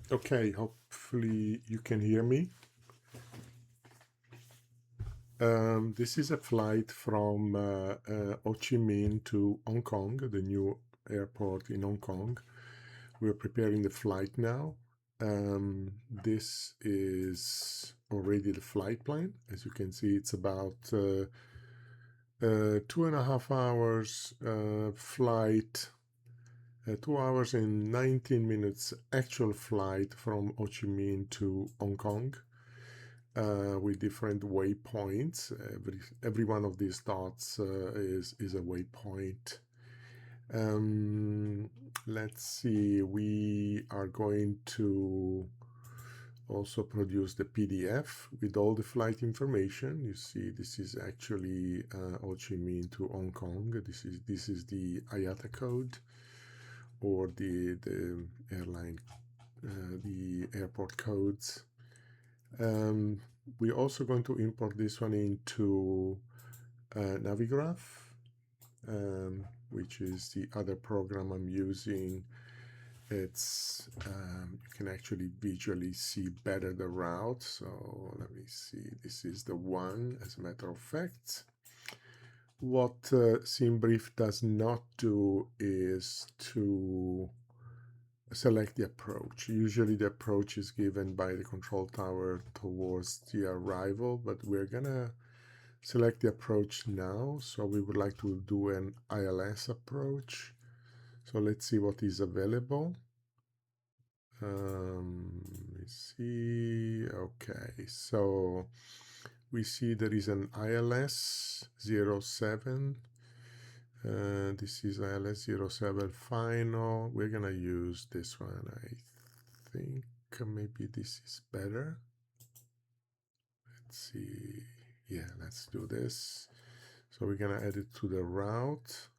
Okay, hopefully you can hear me. This is a flight from Ho Chi Minh to Hong Kong, the new airport in Hong Kong. We're preparing the flight now. This is already the flight plan. As you can see, it's about 2.5 hours flight, 2 hours and 19 minutes actual flight from Ho Chi Minh to Hong Kong. With different waypoints. Every one of these dots is a waypoint. Let's see, we are going to also produce the PDF with all the flight information. You see, this is actually Ho Chi Minh to Hong Kong. This is the IATA code, or the airline, the airport codes. We're also going to import this one into Navigraph, which is the other program I'm using. It's you can actually visually see better the route. So let me see. This is the one, as a matter of fact. What SimBrief does not do is to select the approach. Usually the approach is given by the control tower towards the arrival, but we're gonna select the approach now. So we would like to do an ILS approach. So let's see what is available. Let's see. Okay, so we see there is an ILS 07. This is ILS 07 final. We're gonna use this one. I think maybe this is better. Let's see. Yeah, let's do this. So we're gonna add it to the route.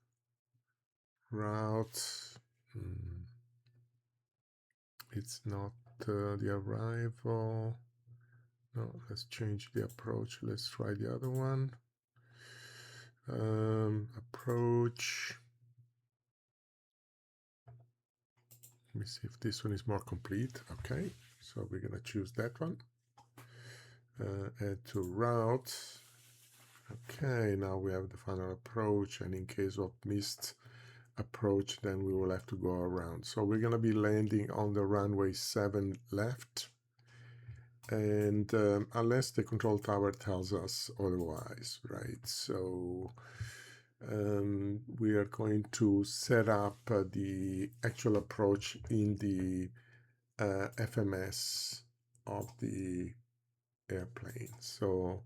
It's not the arrival. No, let's change the approach. Let's try the other one. Approach. Let me see if this one is more complete. Okay, so we're gonna choose that one. Add to route. Okay, now we have the final approach, and in case of missed approach, then we will have to go around. So we're gonna be landing on the runway 7 left, and unless the control tower tells us otherwise, right? So we are going to set up the actual approach in the FMS of the airplane. So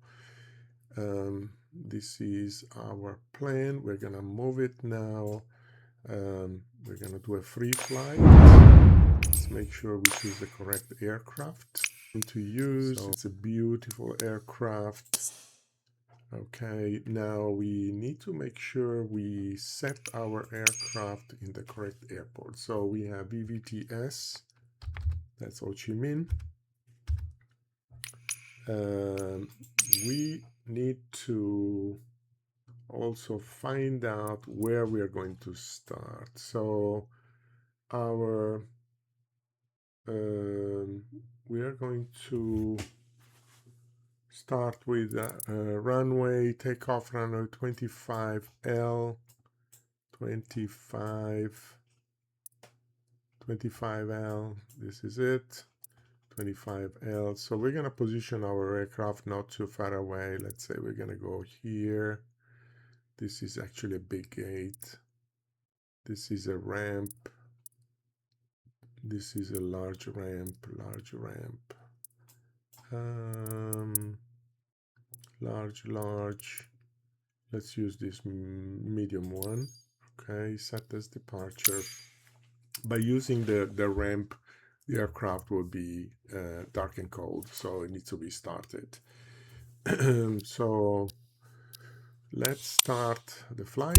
this is our plan. We're gonna move it now. We're gonna do a free flight. Let's make sure we choose the correct aircraft to use. So it's a beautiful aircraft. Okay, now we need to make sure we set our aircraft in the correct airport. So we have VVTS, that's Ho Chi Minh. We need to also find out where we are going to start. So our we are going to start with runway takeoff, runway 25L, 25L, this is it, 25L. So we're going to position our aircraft not too far away. Let's say we're going to go here. This is actually a big gate. This is a ramp. This is a large ramp. Large. Let's use this medium one. Okay, set as departure. By using the ramp, the aircraft will be dark and cold, so it needs to be started. So let's start the flight.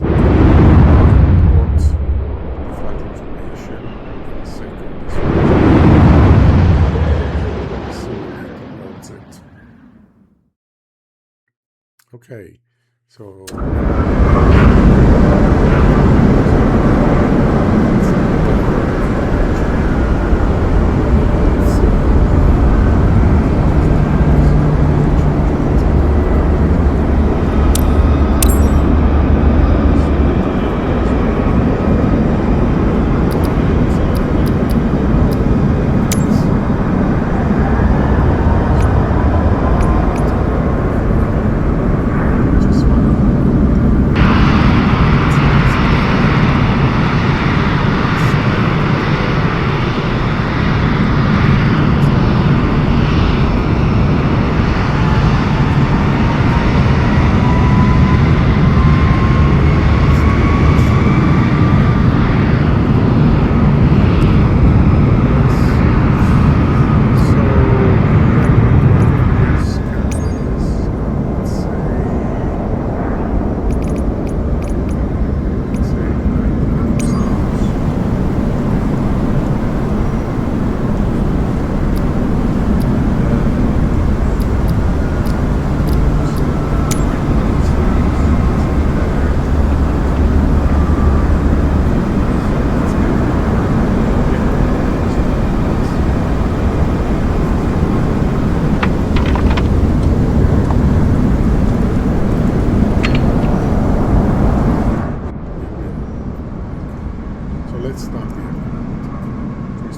Import the flight information in a second. Simulate it. Okay, so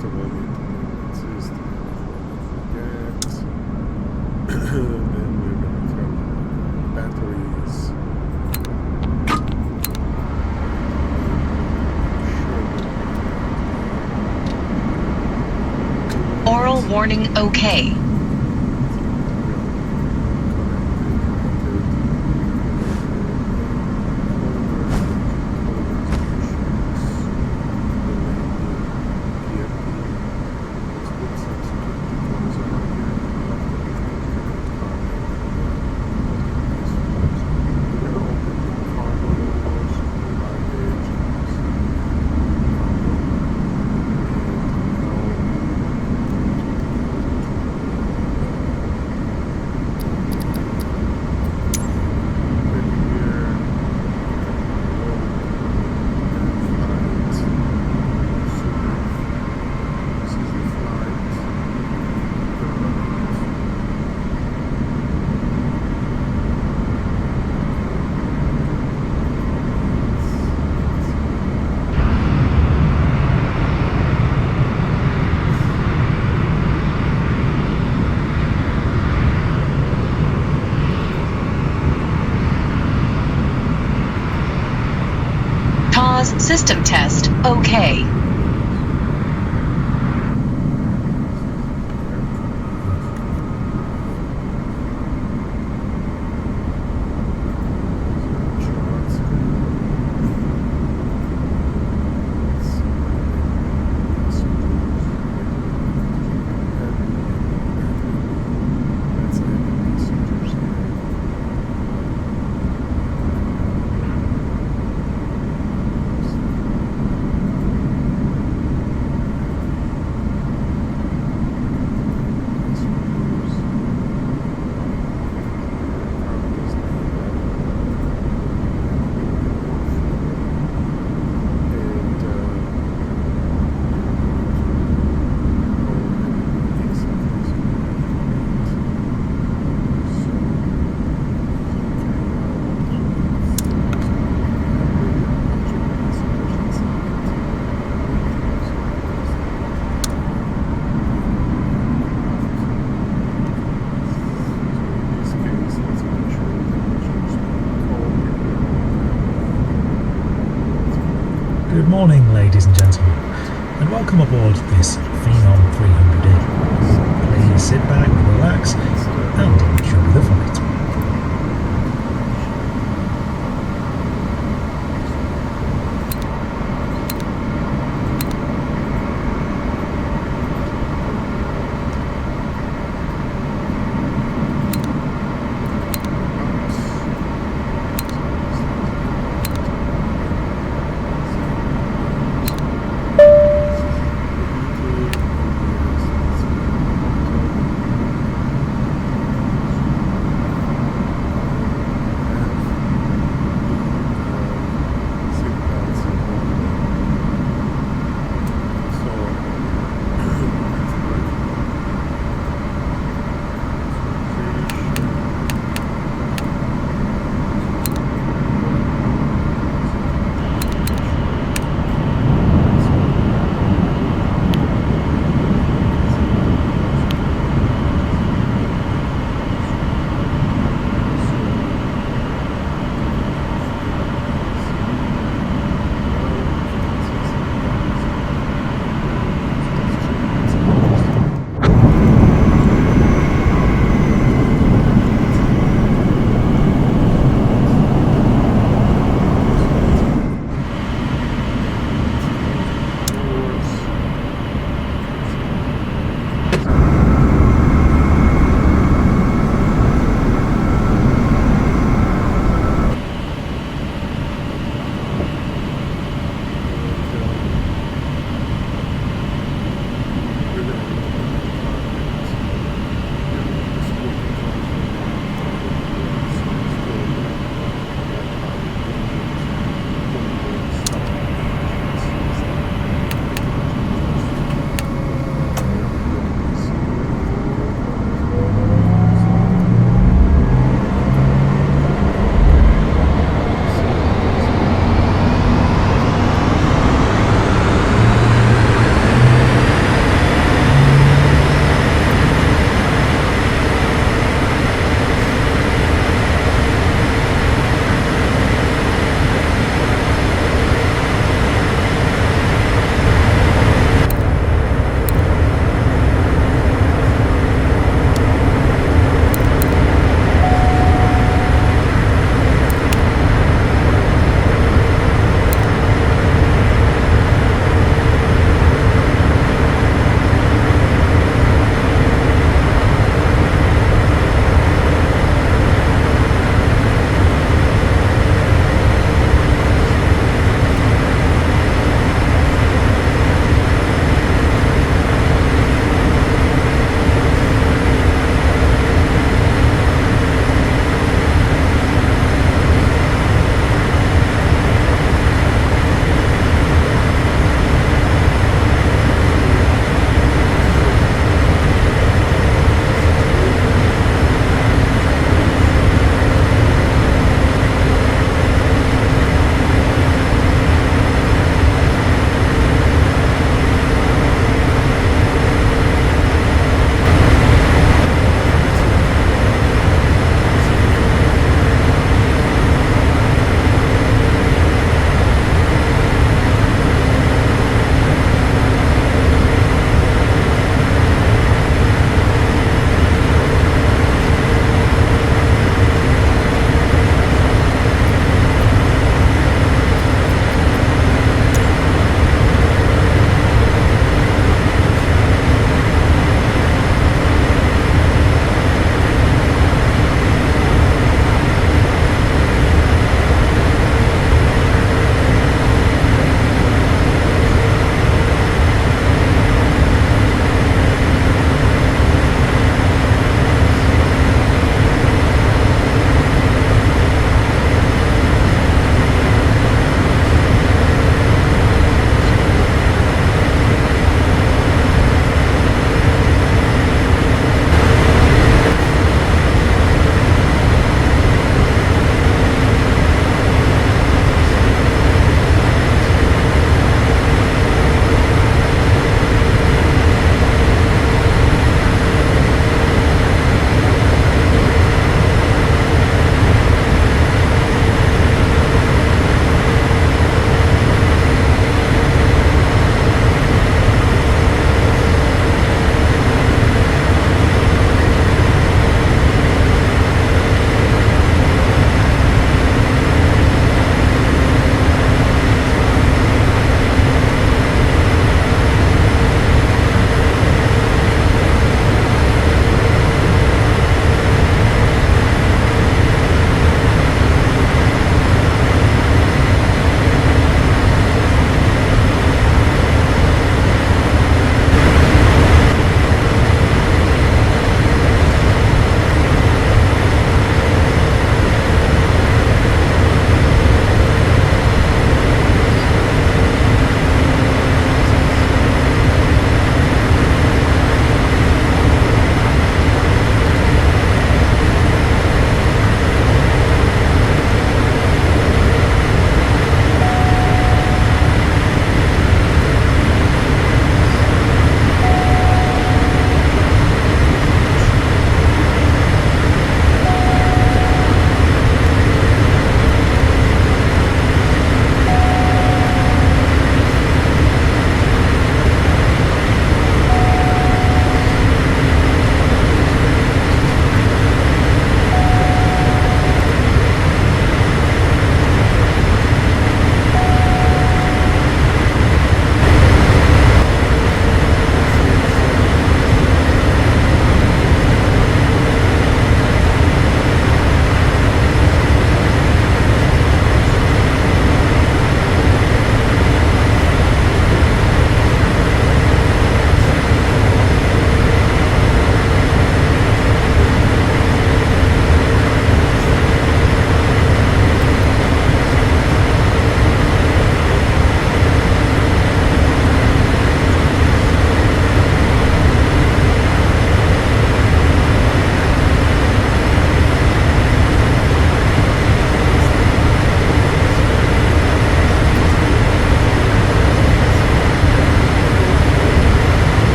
first of all, the entertainment system, forget. Then we're going to turn on batteries. Oral warning okay. System test okay. Good morning, ladies and gentlemen, and welcome aboard this Phenom 300E. Please sit back, relax, and enjoy the flight.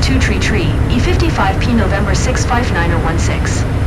233, E55P November 659er16.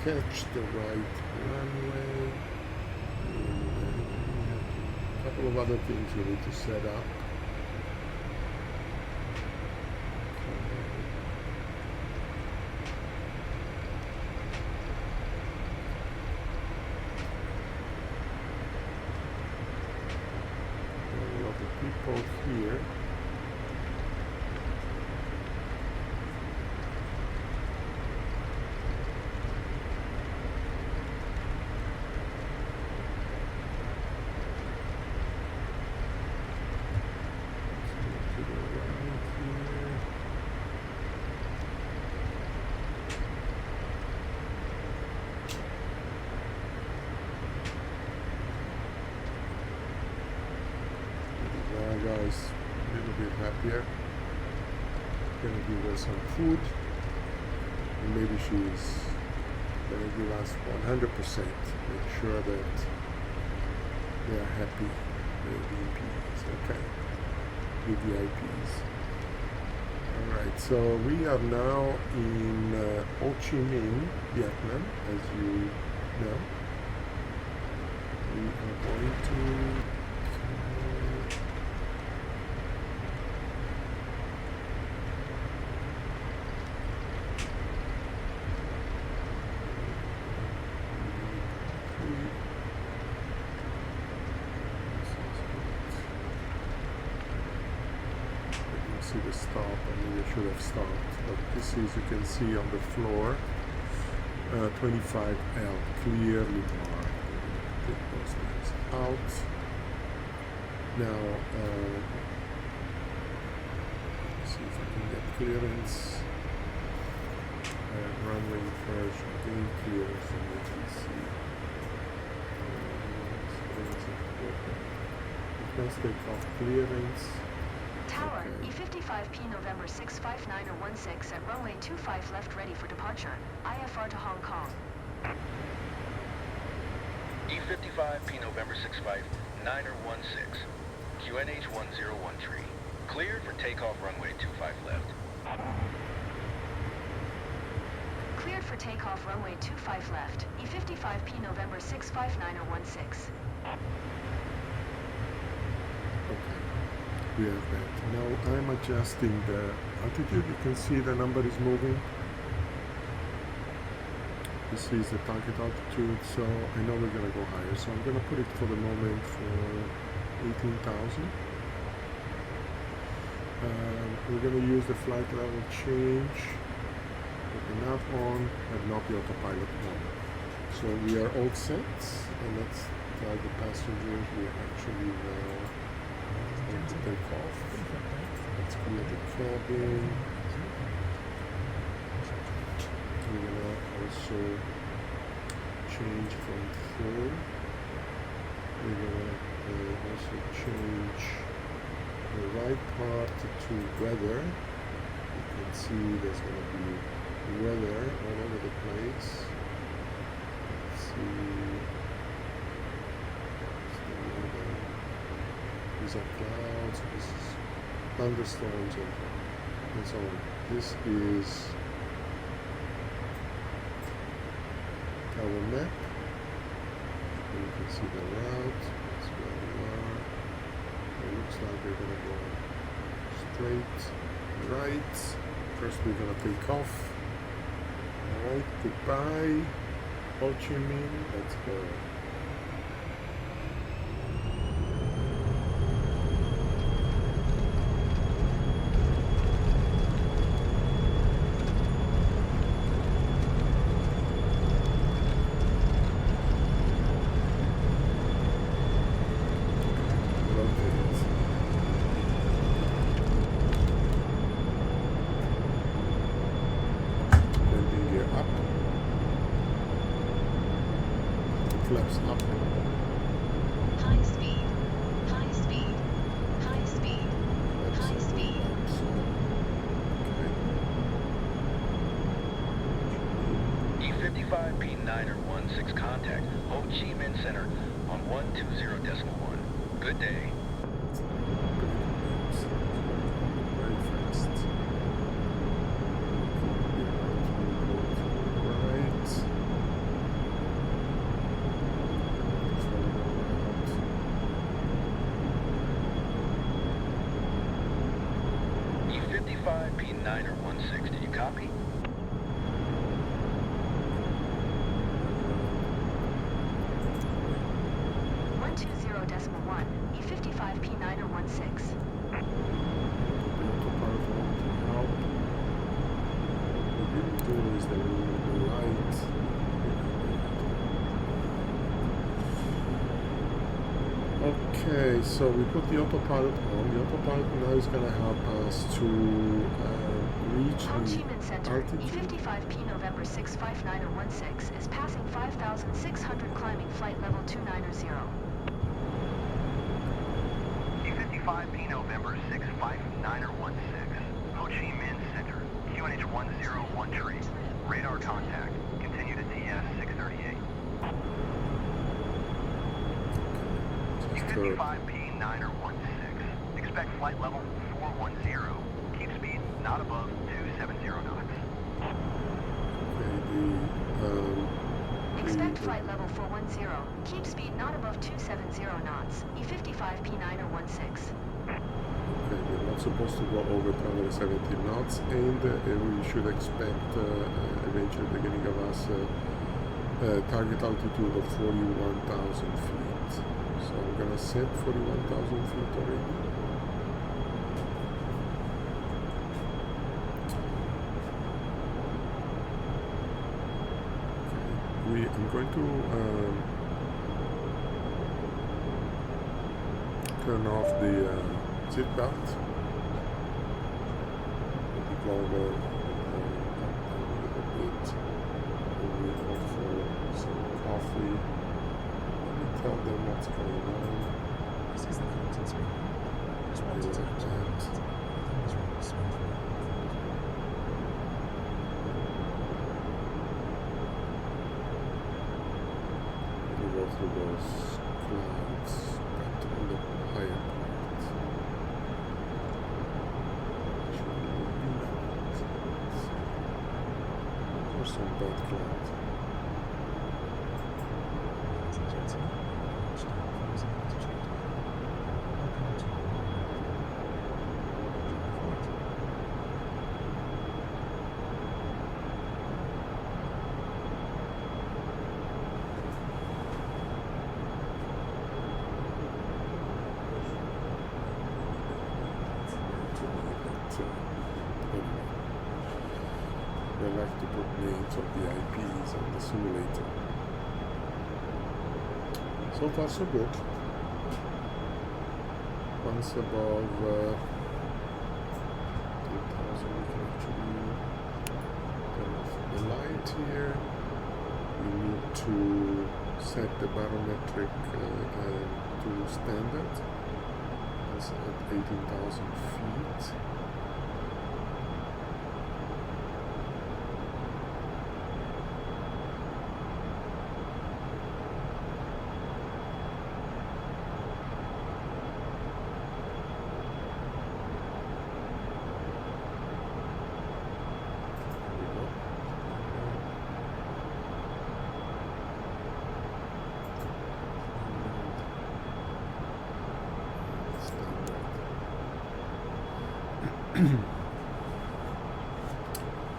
Catch the right runway. A couple of other things we need to set up. A lot of people here. Guys, a little bit happier. Gonna give her some food, and maybe she's gonna give us 100%. Make sure that they are happy. VIPs, okay. VIPs. All right, so we are now in Chi Minh, Vietnam, as you know. We are going to see the stop. I mean, I should have stopped, but this is, you can see on the floor, 25L clearly marked. Take those things out. Now, see if I can get clearance. Runway version, gain clearance, and you can see. Let's take off clearance. Tower, E55P November 659er16 at runway 25 left ready for departure. IFR to Hong Kong. E55P November 659er16, QNH 1013. Cleared for takeoff runway 25 left. Cleared for takeoff runway 25 left. E55P November 659er16. We have that. Now I'm adjusting the altitude. You can see the number is moving. This is the target altitude, so I know we're going to go higher. So I'm going to put it for the moment for 18,000. We're going to use the flight level change. Put the nav on and not the autopilot on. So we are all set, and let's tell the passengers we are actually now going to take off. Let's clear the cabin. We're gonna also change from full. We're gonna also change the right part to weather. You can see there's gonna be weather all over the place. Let's see. These are clouds. This is thunderstorms and so on. This is our map. And you can see the route. That's where we are. It looks like we're gonna go straight right. First we're gonna take off. Alright, goodbye. Ho Chi Minh, let's go. Flaps up. High speed. High speed. High speed. High speed. E55 P9er16 contact Ho Chi Minh Center on 120.1. Good day. Very fast. Right. E55 P9er16, did you copy? E55 P9er16. What we didn't do is the light. Okay, so we put the autopilot on. The autopilot now is going to help us to reach Ho Chi Minh the Center, altitude. E55 P November 65916 is passing 5,600 climbing flight level 290. E55 P November 659er16, Ho Chi Minh Center, QNH 101 radar contact, continue to TS 638. E55 P9er16, expect flight level 410, keep speed not above 270 knots. Expect flight level 410. Keep speed not above 270 knots. E55 P9er16. Okay, we're not supposed to go over 270 knots, and we should expect eventually beginning of us target altitude of 41,000 feet. So I'm gonna set 41,000 feet already. I'm going to turn off the seat belt. Maybe go over a little bit. We go for some coffee. Let me tell them what's going on. This is the content screen. Just wanted to check that. It's really smooth. Go through those clouds, but on the higher part. Or some bad clouds. They like to put names of the IPs on the simulator. So far so good. Once above 2000 we can actually turn off the light here. We need to set the barometric to standard. That's at 18,000 feet.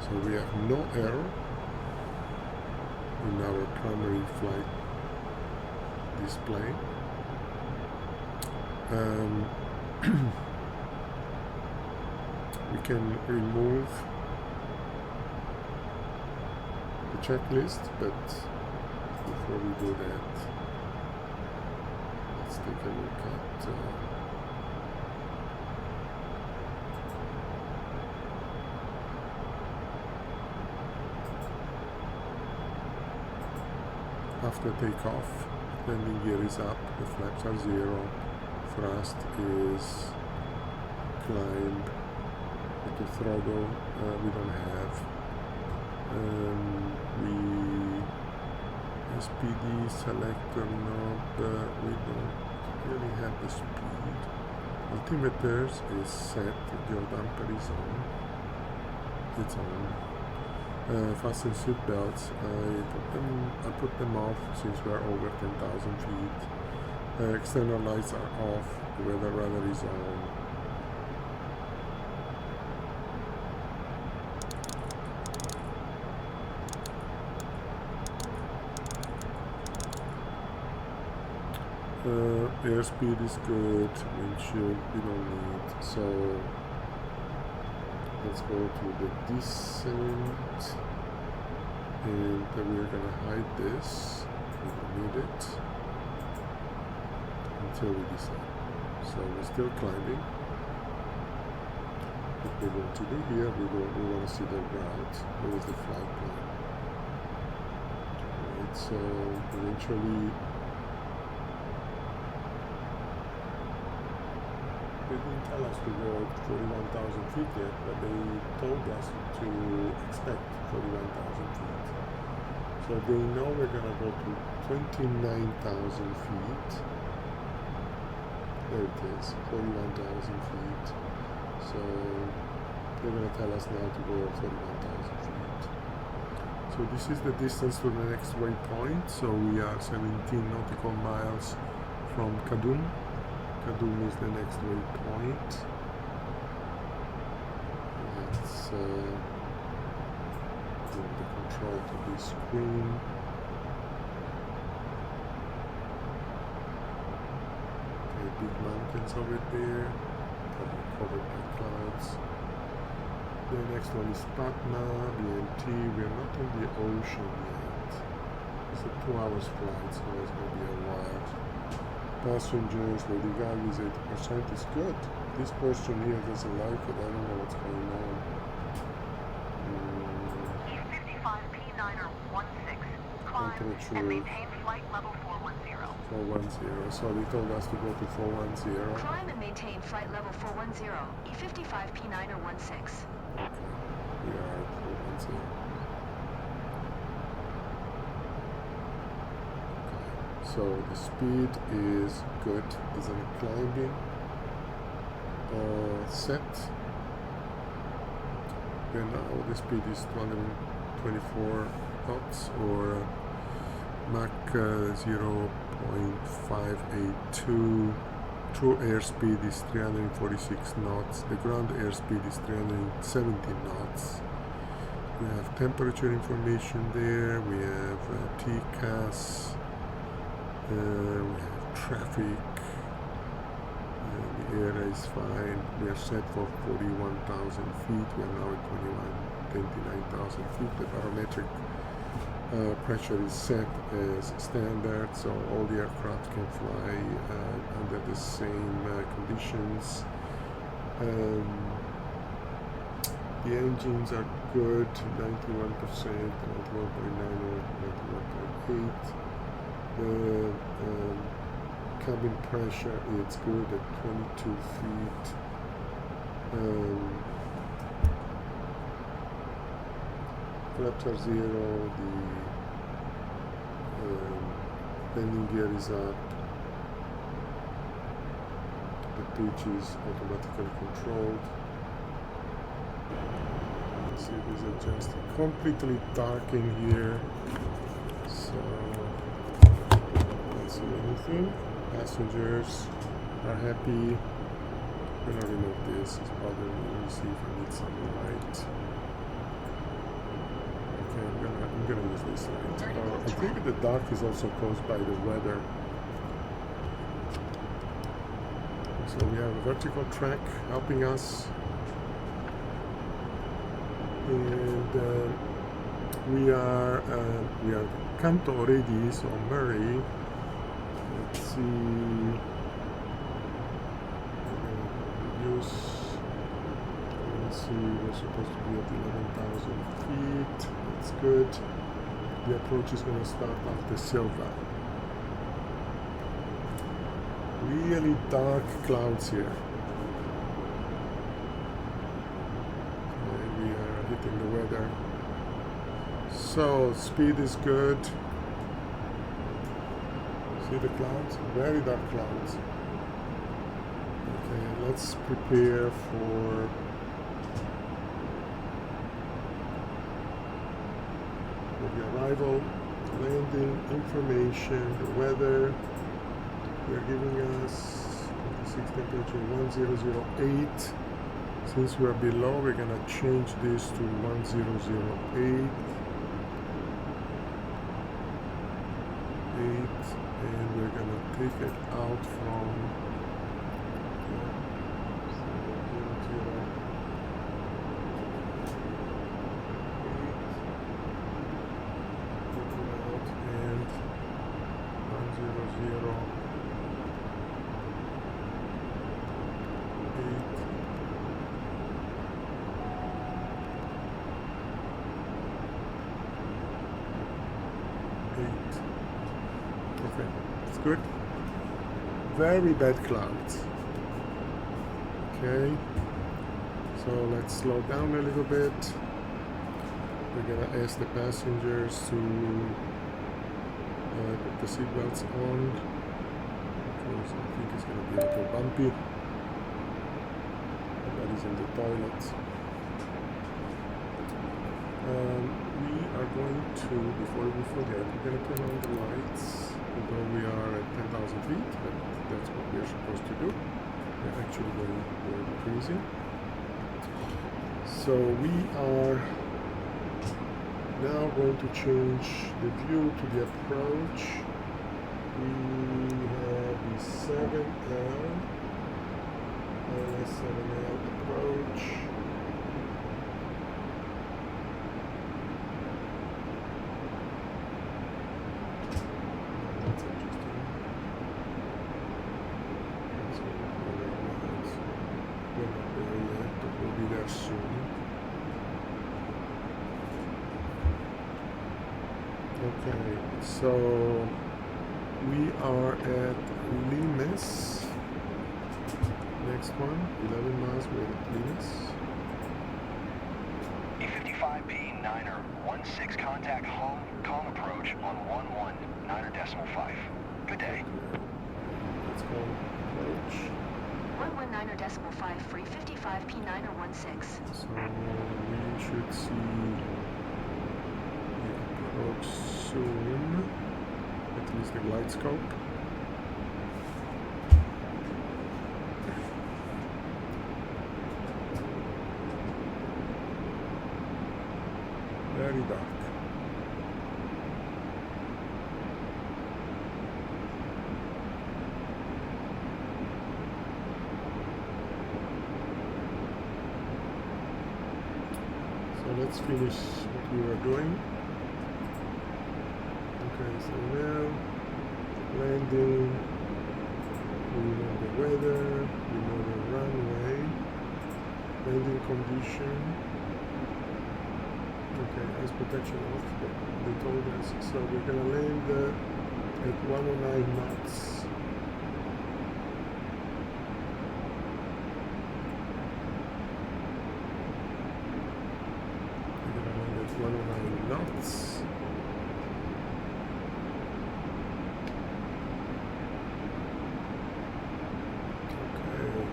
So we have no error in our primary flight display. We can remove the checklist, but before we do that, let's take a look at after takeoff. Landing gear is up, the flaps are 0, thrust is climb, the throttle we don't have, SPD selector knob, we don't really have the speed. Altimeters is set, your damper is on, it's on. Fasten seat belts, I put them off since we are over 10,000 feet. External lights are off, the weather radar is on. Airspeed is good, windshield we don't need, so let's go to the descent, and we're gonna hide this, we don't need it until we descend. So we're still climbing. What we're going to do here, we want to see the route, where is the flight plan. Right, so eventually they didn't tell us to go to 41,000 feet yet, but they told us to expect 41,000 feet. So they know we're gonna go to 29,000 feet. There it is, 41,000 feet. So they're gonna tell us now to go 41,000 feet. So this is the distance to the next waypoint. So we are 17 nautical miles from Kadum. Kadum is the next waypoint. Let's move the control to this screen. Okay, big mountains over there, probably covered by clouds. The next one is Patna, BNT. We're not in the ocean yet. It's a 2 hours flight, so it's going to be a while. Passengers, Lady Gaga is 80%, is good. This person here doesn't like it, I don't know what's going on. E55P9er16, climb and maintain flight level 410. 410, so they told us to go to 410. Climb and maintain flight level 410, E55P9er16. Okay, we are at 410. So the speed is good, is in climbing set. And now the speed is 224 knots or Mach 0.582. True airspeed is 346 knots. The ground airspeed is 370 knots. We have temperature information there. We have TCAS. We have traffic. The air is fine. We are set for 41,000 feet. We are now at 29,000 feet. The barometric pressure is set as standard, so all the aircraft can fly under the same conditions. The engines are good, 91%, 91.9 or 91.8. The cabin pressure is good at 22 feet. Flaps are zero, the landing gear is up, the pitch is automatically controlled. See, it is adjusted completely dark in here, so don't see anything. Passengers are happy. I'm gonna remove this, it's bothering me. Let me see if I need some light. Okay, I'm gonna use this light. I think the dark is also caused by the weather. So we have a vertical track helping us, and we are Canto already, so Murray. Let's see. Let's see, we're supposed to be at 11,000 feet. That's good. The approach is going to start after Silva. Really dark clouds here. Okay, we are hitting the weather. So, speed is good. See the clouds? Very dark clouds. Okay, let's prepare for the arrival, landing, information, the weather. They're giving us 26 temperature 1008. Since we're below, we're gonna change this to 1008. And we're gonna take it out from Okay, it's good. Very bad clouds. Okay, so let's slow down a little bit. We're gonna ask the passengers to put the seatbelts on, because I think it's gonna be a little bumpy. Everybody's in the toilet. We are going to, before we forget, we're going to turn on the lights, although we are at 10,000 feet, but that's what we're supposed to do. We're actually going crazy. So we are now going to change the view to the approach. We have the 7L, -7L approach. Okay, so we are at Limes. Next one, 11 miles, we're at Limes. E55P 9er 16 contact home, calm approach on 119.5. Good day. Let's go approach. 119.5 free 55P 9er 16. So we should see the approach soon, at least the glide scope. Very dark. So let's finish what we were doing. so now landing, we know the weather, we know the runway, landing condition. Okay, ice protection off, they told us. So we're gonna land at 109 knots. We're gonna land at 109 knots.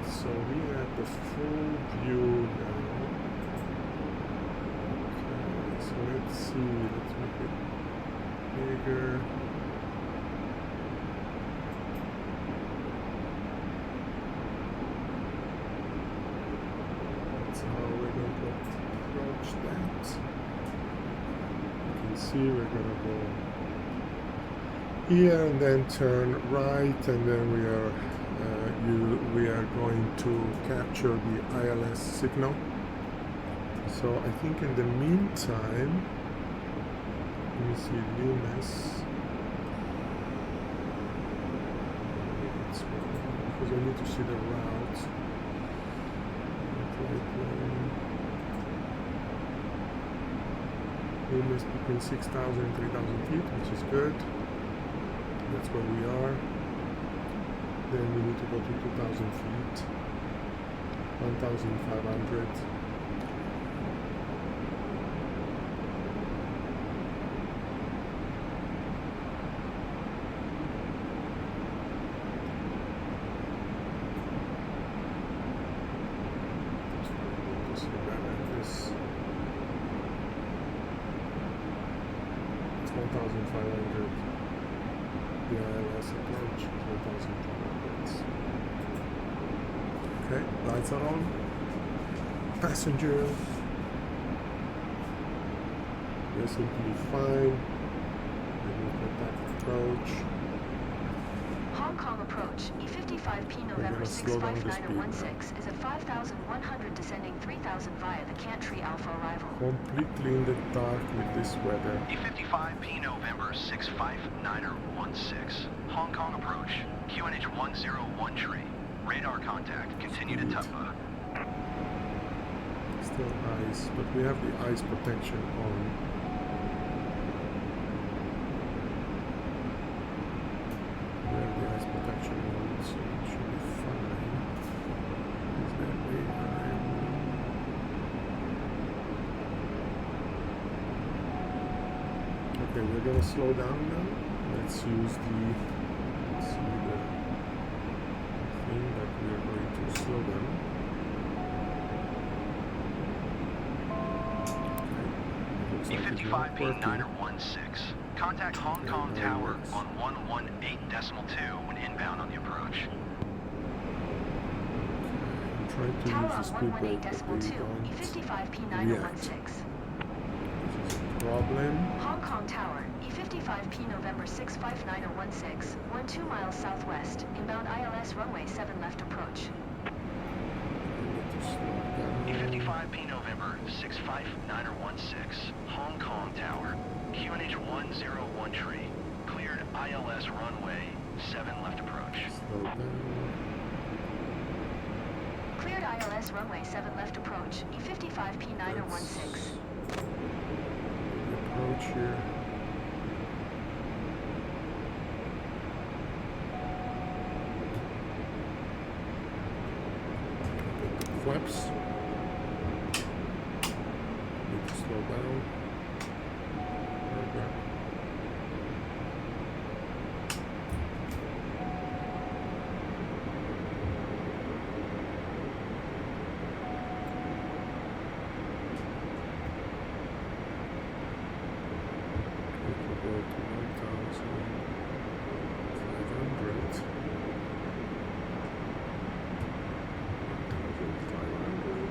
So we have the full view now. Okay, so let's see, let's make it bigger. That's how we're going to approach that. You can see we're going to go here and then turn right, and then we are going to capture the ILS signal. So I think in the meantime, let me see Loomis. Because I need to see the route. Loomis between 6,000 and 3,000 feet, which is good. That's where we are. Then we need to go to 2,000 feet, 1,500. Just look at this. It's 1,500. The ILS approach is 1,500. Okay, lights are on. Passenger. We're simply fine. We'll get that approach. Hong Kong approach, E55P November 65916 is at 5,100 descending 3,000 via the Cantry Alpha arrival. Completely in the dark with this weather. E55P November 65916, Hong Kong approach, QNH 101 tree. Radar contact, continue to Tuppa. Still ice, but we have the ice protection on. We have the ice protection on, so it should be fine. Is that way okay, we're gonna slow down now. Let's use the thing that we are going to slow down. E55P 916. Contact Hong Kong Tower on 118.2 when inbound on the approach. I'm trying to Tower use the on speedboat, but 118.2, they don't E55P react. 916. This is a problem. Hong Kong Tower, E55P November 65916, 12 miles southwest, inbound ILS runway 7 left approach. E55P November 65916, Hong Kong Tower, QNH 101 tree, cleared ILS runway 7 left approach. Slow down. Cleared ILS runway 7 left approach, E55P 9016. Approach here. Flaps. Need to slow down. Okay. Go to 1,500. 1,500.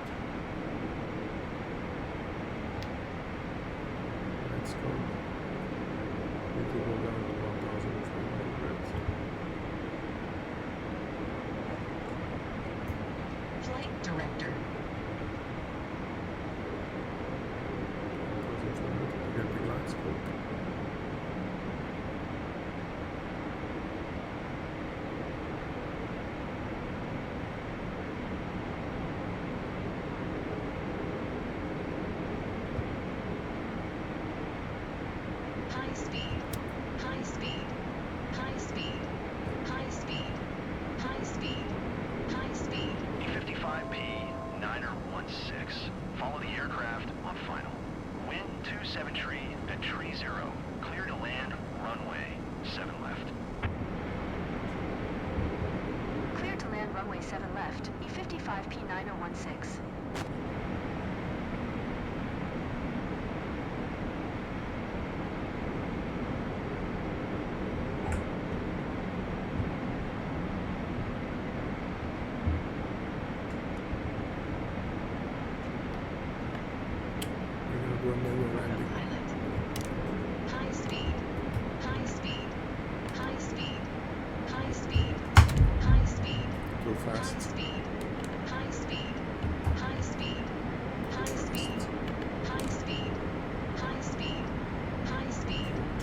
runway 7 left, E55 P9016.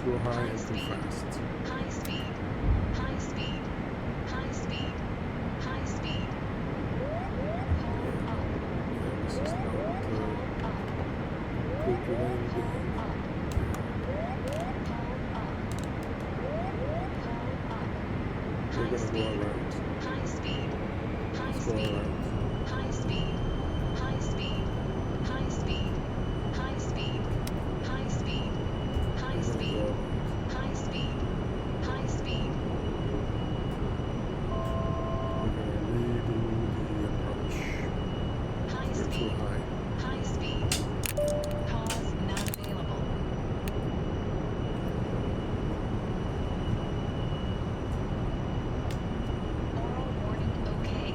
Too high and too fast. High speed. High speed. High speed. High speed. Hold up. Yeah, this is not quick landing. We're gonna go around. High speed. High Let's go speed. around. High speed. High speed. High speed. High speed. High speed. High We're gonna speed. go around. High speed. High speed. We're gonna redo the approach. High We're too speed. high. High speed. Cause not available. Oral warning okay.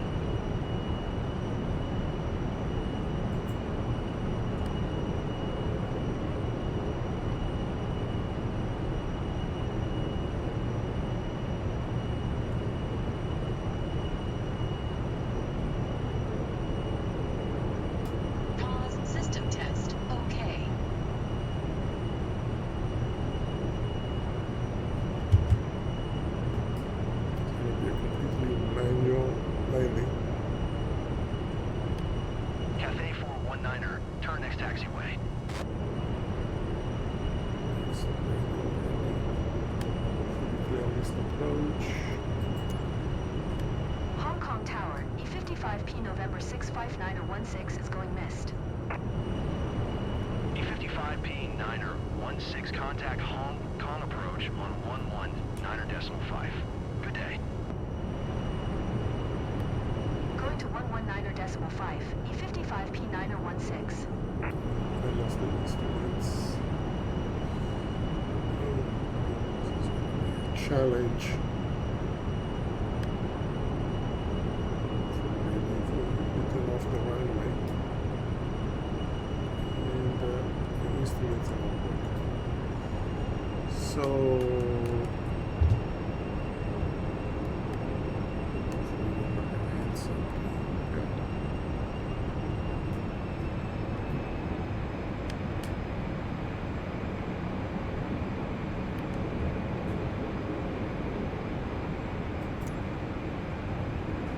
Pause system test okay. It's gonna be a completely manual landing. Cathay 419er, turn next taxiway. It's a manual landing. Clear this approach. Hong Kong Tower, E55P November 65916 is going missed. E55P 9er 16, contact Hong Kong approach on 119.5. Good day. Going to 119.5, E55P 916. I lost the instruments. This is gonna be a challenge. Getting off the runway. And the instruments are not working. So hopefully we're not gonna hit something. Yeah.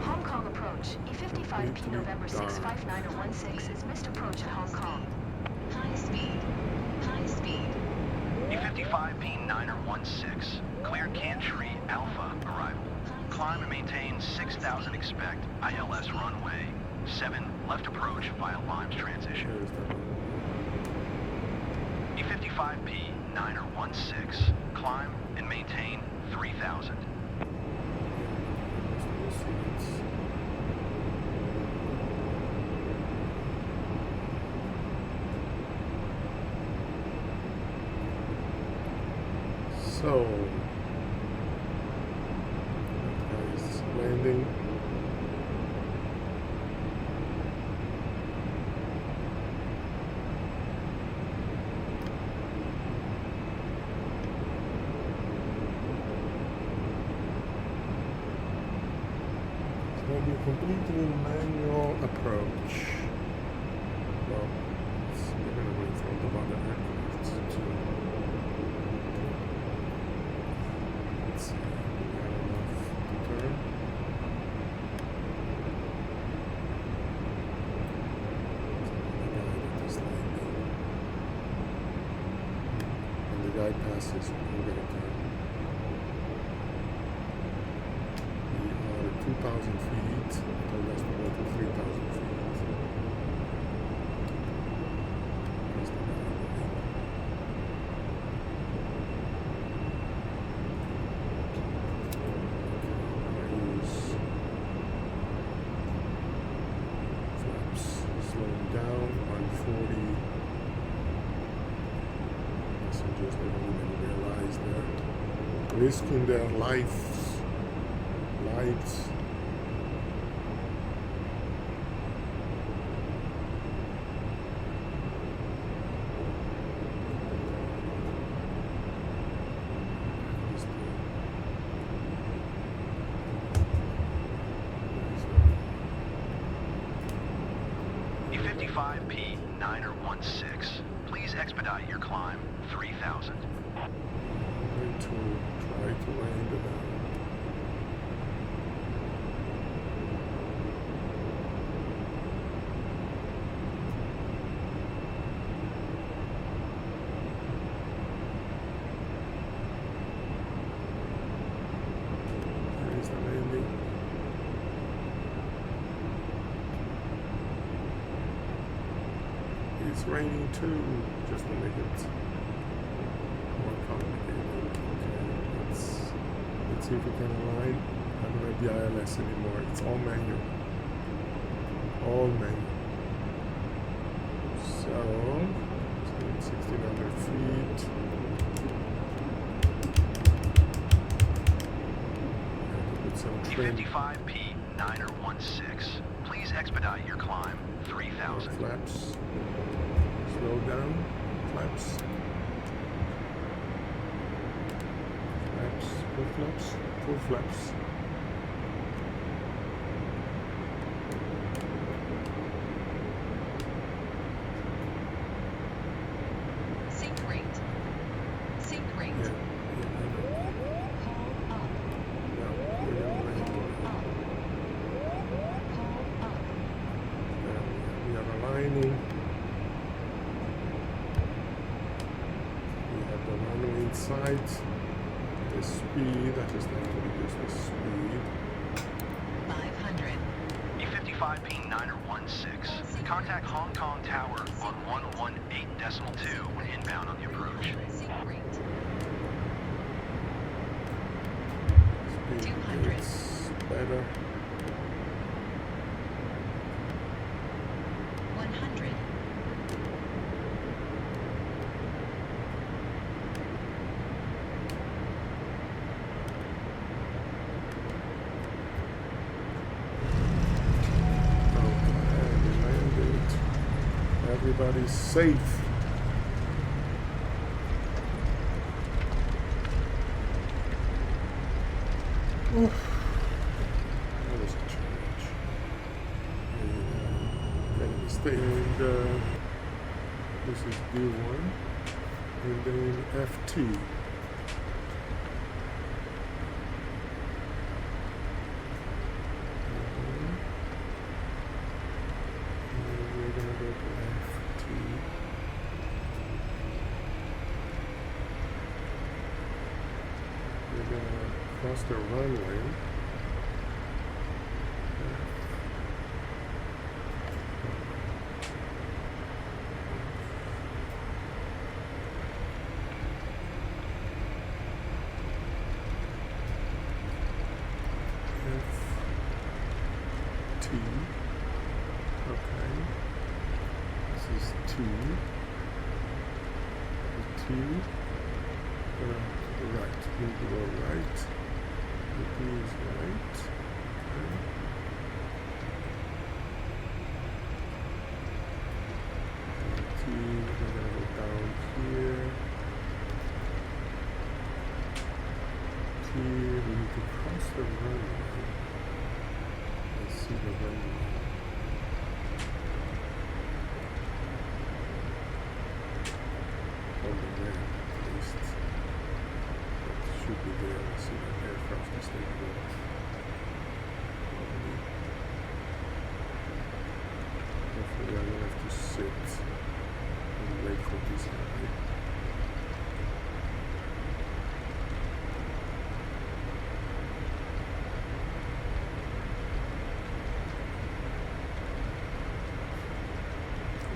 Hong Kong approach, E55P November 65916 is missed approach at Hong Kong. High speed. High speed. E55P 9er 16, cleared Cantry Alpha arrival. Climb and maintain 6,000 expect, ILS runway 7, left approach via Limes transition. There's the runway. E55P 9er 16, climb and maintain 3,000. There's the instruments. So, that is landing. It's going to be a completely manual approach. Well, we're going to go in front of other aircraft too. Let's see, we got enough to turn. When the guy passes, we're going to turn. We are at 2,000 feet, told us to go to 3,000 feet. There's the guy. risking their lives. E55P 916. Please expedite your climb. 3000. I'm going to try to land it down. There is the landing. It's raining too, just to make it more complicated. Okay, let's see if we can align. I don't have the ILS anymore. It's all manual. All manual. So 1,600 feet. Put some trim. E55P 916. Please expedite your climb. 3000. Flaps. Slow down. Flaps. Flaps. Full flaps. Full flaps. Sink rate. Sink rate. Yeah. Pull up. Now we're gonna land. Pull up. Pull up. We are aligning. We have the runway inside. The speed, I just have to reduce the speed. 500. E55P 916. Contact Hong Kong Tower on 118.2 when inbound on the approach. Sink rate. Speed 200. is better. 100. Okay, we landed. Everybody's safe. Oof. That was a challenge. Then we stay in the, this is D1, and then FT. And we're gonna go to FT. We're gonna cross the runway. T. Okay. This is T. T. Right. We go right. The T is right. Okay. T. We're gonna go down here. T. We need to cross the runway. Let's see the runway. On the ramp, at least. That should be there. Let's see the aircraft is taking off. Hopefully I don't have to sit and wait for this guy.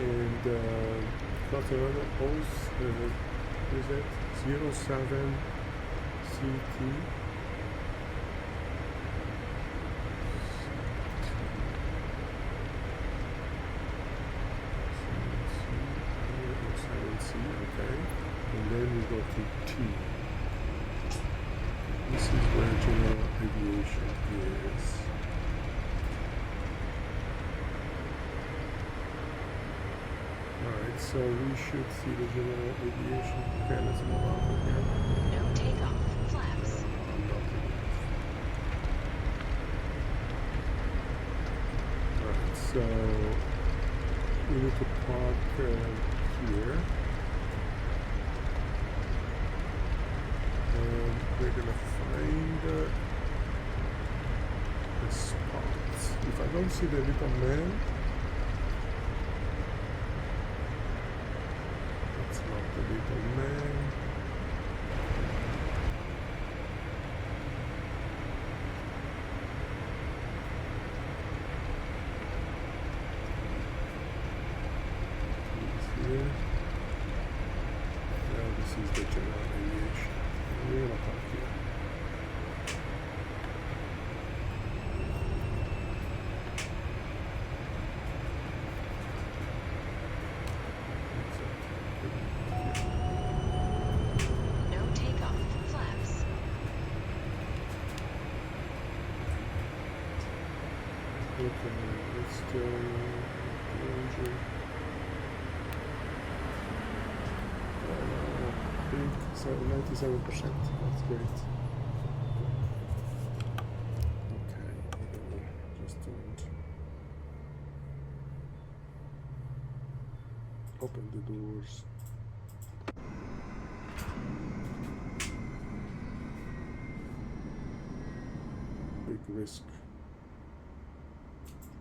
And Barcelona Pulse, is it 07 CT? Okay, and then we go to T. so we should see the general aviation. Okay, let's move on from here. No takeoff flaps. I'm not enough. Right, so we need to park here. And we're gonna find a spot. If I don't see the little man, that's not the little man. He's here. Now this is the general aviation. We're gonna park here. No takeoff flaps. Okay, let's go engine. Big, so 97%. That's great. Okay, just don't open the doors. Big risk.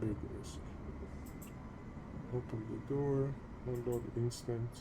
Big risk. Open the door. Unload instant.